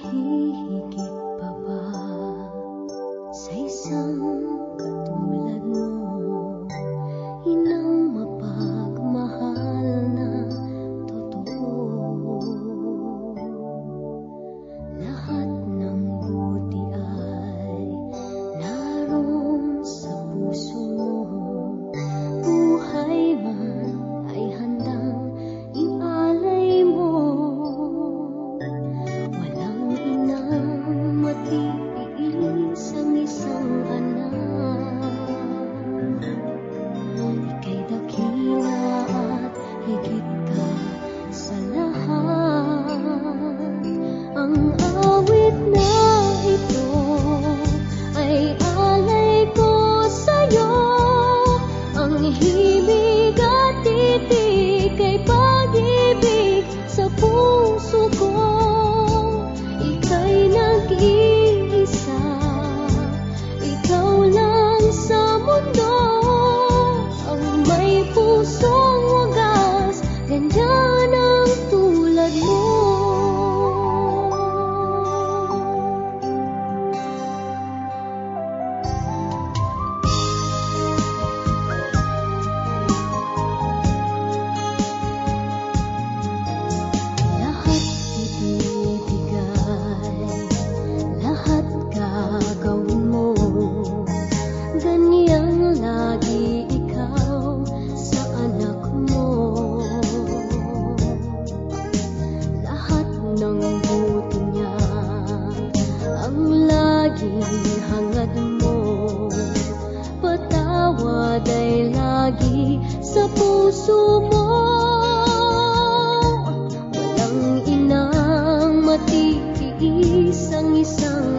Hihigit pa ba sa isang katulad mo, inang mapagmahal na totoo? Lahat ng buti ay naroon sa puso mo, buhay man ay handang ialay mo. Walang inang matiis ang isang anak. Ika'y dakila at higit ka sa lahat. Ang awit na ito ay alay ko sa'yo. Ang himig at titik ay pag-ibig sa puso ko. Ika'y nag-iisa, ikaw lang sa mundo. Ang may pusong wagas, ganyan ang tulad mo. Lahat ibibigay, lahat gagawin mo. Ganyang lagi ikaw sa anak mo. Lahat ng buti niya ang laging hangad mo. Patawad ay lagi sa puso mo. Walang inang matiis ang isang